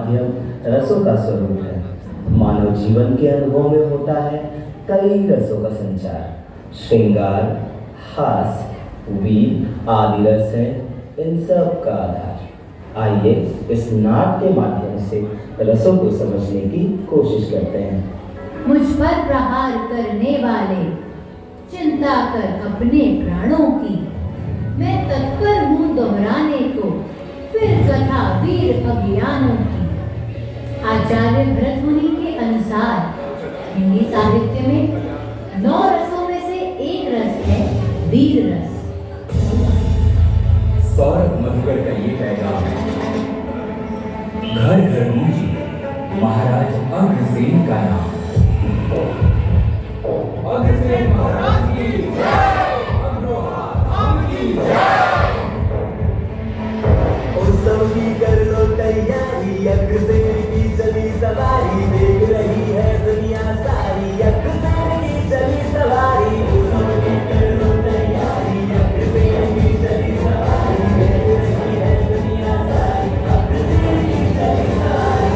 माध्यम रसों का स्वरूप है। मानव जीवन के अनुभव में होता है कई रसों का संचार। श्रृंगार, हास, वीर आदि रस है इन सब का आधार। आइए इस नाट्य के माध्यम से रसों को समझने की कोशिश करते हैं। मुझ पर प्रहार करने वाले, चिंता कर अपने प्राणों की, मैं तत्पर हूँ दोहराने को फिर कथा वीर अभियानों की। आचार्य भरत मुनि के अनुसार हिंदी साहित्य में 9 रसों में से एक रस है वीर रस। सौरभ मधुकर का ये पैगाम है, घर घर गूंजी महाराज अग्रसेन का नाम। अग्रसेन महाराज की जय, अग्रवाह धाम की जय। उत्सव की कर लो तैयारी, अग्रसेन की चली सवारी, देख रही है दुनिया सारी, अग्रसेन की चली सवारी। उत्सव की कर लो तैयारी, अग्रसेन की चली सवारी, देख रही है दुनिया सारी, अग्रसेन की चली सवारी।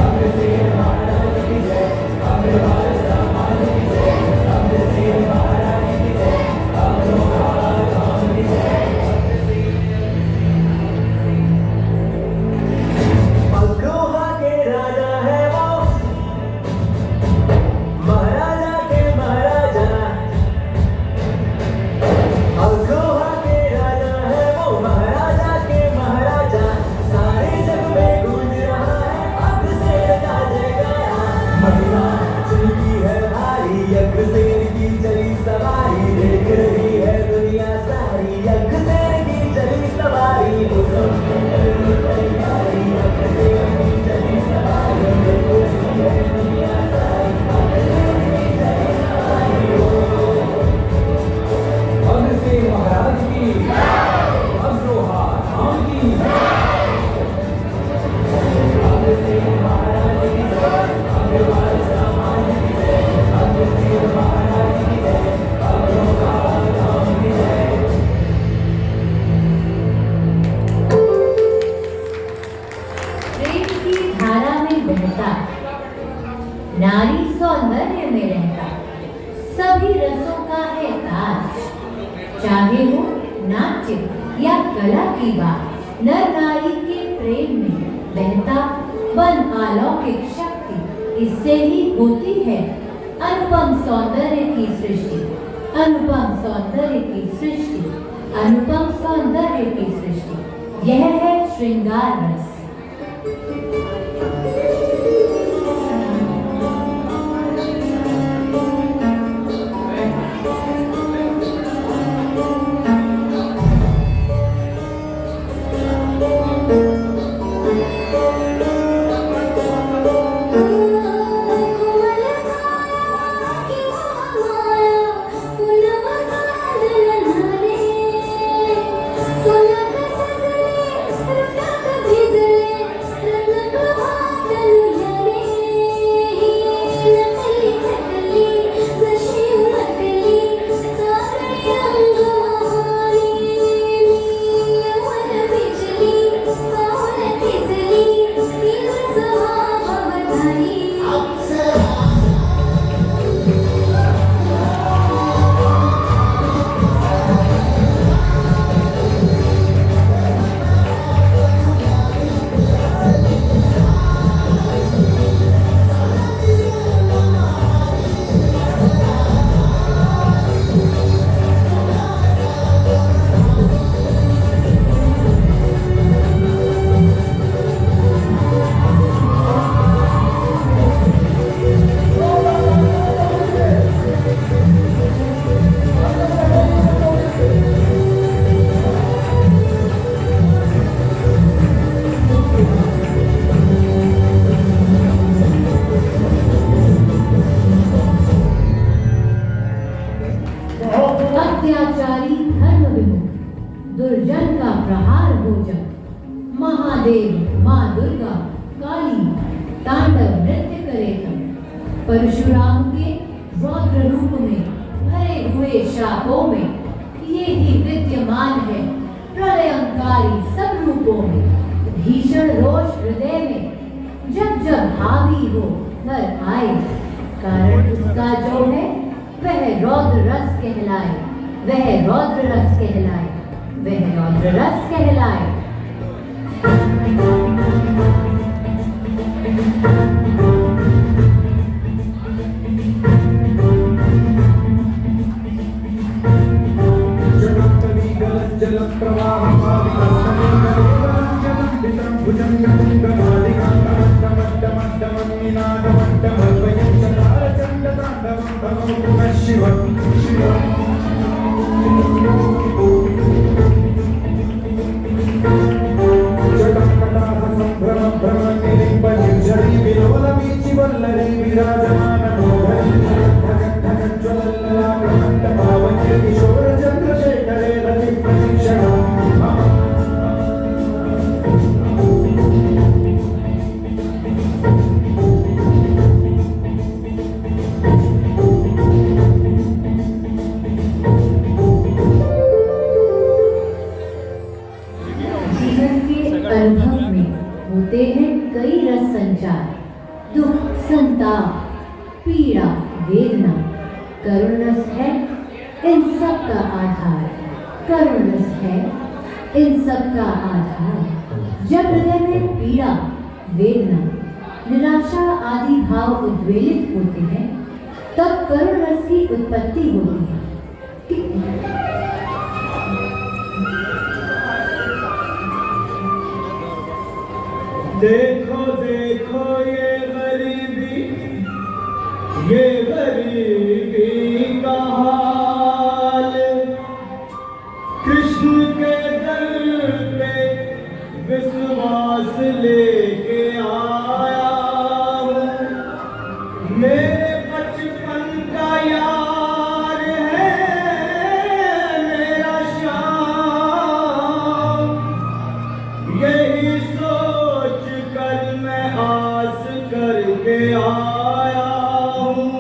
अग्रसेन महाराज की जय, अग्रवाल सामान की जय, अग्रसेन महाराज की जय, अग्रवाल धाम की जय। अग्रवाह के राजा है वो, महाराजा के महाराजा। अग्रवाह के राजा है वो, महाराजा के महाराजा। सारे जग में गूंज रहा है अग्रसेन का जयकारा। महिमा चलती है भारी, अग्रसेन की चली सवारी, देख रही है दुनिया सारी, अग्रसेन की चली सवारी। उत्सव की कर लो तैयारी, अग्रसेन की चली सवारी, देख रही है दुनिया सारी, अग्रसेन की चली सवारी। अग्रसेन महाराज की जय, अग्रवाह धाम की जय। अग्रसेन महाराज की जय, अग्रवाल सामान की जय, अग्रसेन महाराज की जय, अग्रवाल धाम की जय। प्रेम की धारा में बहता, नारी सौंदर्य में रहता, सभी रसों का है ताज। चाहे हो नाट्य या कला की बात, नर नारी के प्रेम में बहता बन अलौकिक शक्ति, इससे ही होती है अनुपम सौंदर्य की सृष्टि। अनुपम सौंदर्य की सृष्टि, अनुपम सौंदर्य की सृष्टि, यह है श्रृंगार रस। अत्याचारी धर्म विमुख, दुर्जन का प्रहार हो जब, महादेव माँ दुर्गा काली तांडव नृत्य करे तब। परशुराम के रौद्र रूप में भरे शापों में ये ही विद्यमान है प्रलयंकारी सब रूपों में। भीषण रोष हृदय में जब जब हावी हो नर आए, कारण उसका जो है वह रौद्र रस कहलाए, वह रौद्र रस कहलाए, वह रौद्र रस कहलाए। जीवन के अनुभव में होते हैं कई रस संचार, दुख, संताप, पीड़ा, वेदना। करुण रस है इन सब का आधार, करुण रस है इन सब का आधार। जब हृदय में पीड़ा, वेदना, निराशा आदि भाव उद्वेलित होते हैं, तब करुण रस की उत्पत्ति होती है। देखो देखो ये गरीबी का हाल, कृष्ण के दर पे विश्वास लेके आया हूँ। मेरे बचपन का यार है मेरा श्याम, यही सोच कर मैं आस करके आया हूँ।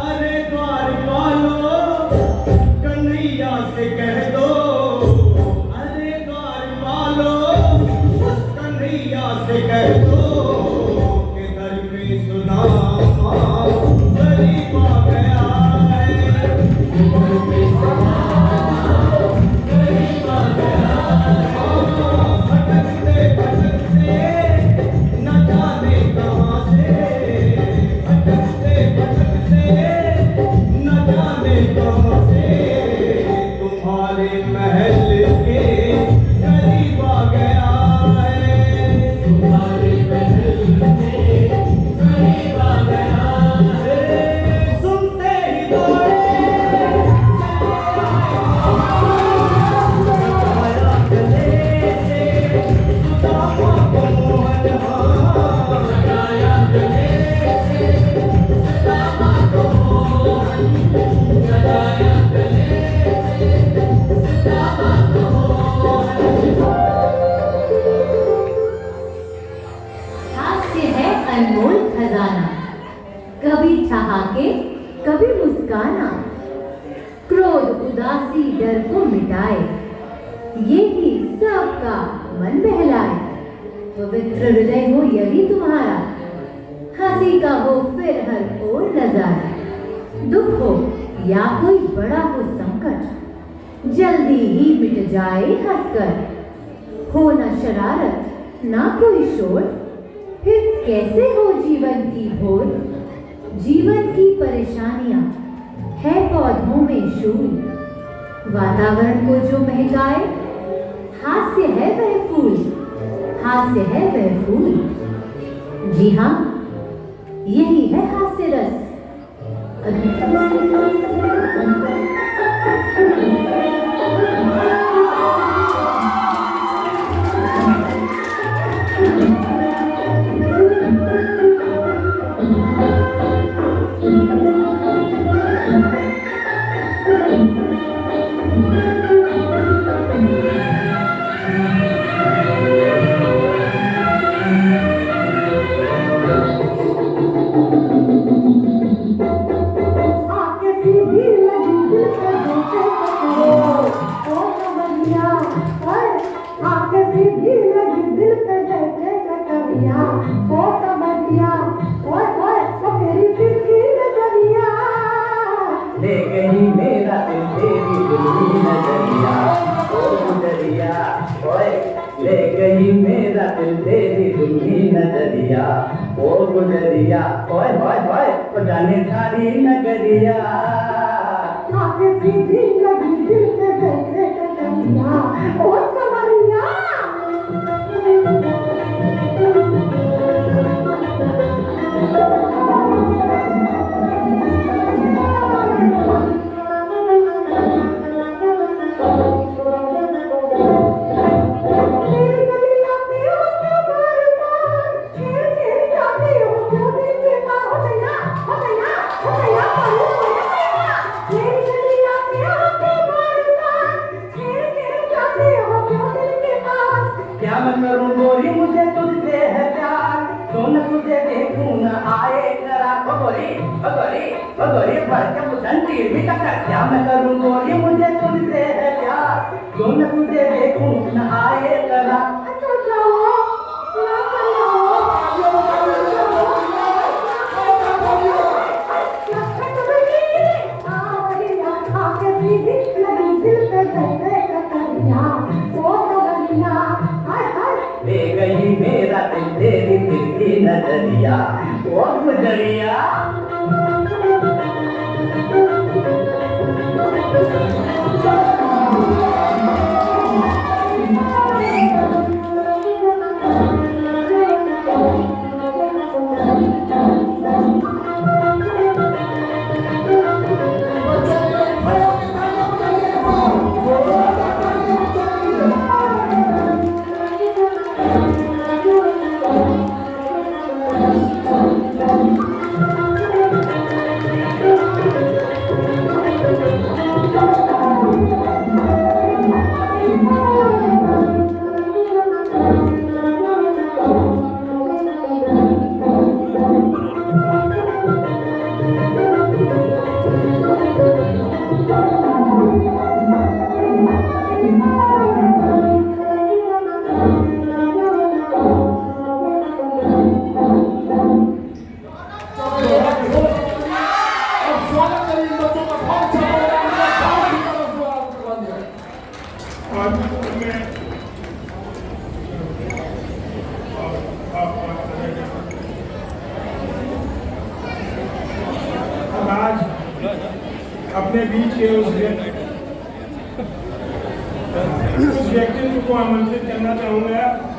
अरे द्वार वालो कन्हैया से कह दो, अरे द्वार वालो कन्हैया से कह दो कि दर में सुदामा गरीब आ गया है। भटकते भटकते न जाने कहाँ से, भटकते भटकते न जाने कहाँ से, तुम्हारे महल के करीब आ गया है। तुम्हारे महल के करीब आ गया है। सुनते ही दौड़े आया गले से सुदामा को मोहन, आया गले से सुदामा को मोहन, आया गले से सुदामा को मोहन। हास्य है अनमोल खजाना, कभी ठहाके कभी मुस्काना। क्रोध उदासी डर को मिटाए, ये ही सबका मन बहलाए। पवित्र हृदय हो यदि तुम्हारा, हंसी का हो फिर हर ओर नजारा। दुख हो या कोई बड़ा हो संकट, जल्दी ही मिट जाए हंसकर। हो न शरारत ना कोई शोर, फिर कैसे हो जीवन की भोर। जीवन की परेशानियां है पौधों में शूल, वातावरण को जो महकाए, हास्य है वह फूल, हास्य है वह फूल। जी हाँ, यही है हास्य रस। समरिया ओ समरिया ओए ओए ओ तेरी तिरछी नजरिया ले गई मेरा दिल तेरी दुल्हनी नजरिया ओ गुजरिया ओए ले गई मेरा दिल तेरी दुल्हनी नजरिया ओ गुजरिया ओए ओए ओए ओ जाने सारी नगरिया आके सीधी लगी दिल से जैसे कटरिया ओ समरिया क्या मैं करूं गोरी मुझे तुझसे है प्यार तो न तुझे देखूं न आए जरा गोरी भर के बुधन तीर भी टक्कर क्या मैं करूं गोरी मुझे तुझसे है प्यार तो न तुझे देखूं न आए जरा ले गई मेरा दिल तेरी तिरछी नजरिया ओ गुजरिया अपने बीच के उस व्यक्तित्व को आमंत्रित करना चाहूँगा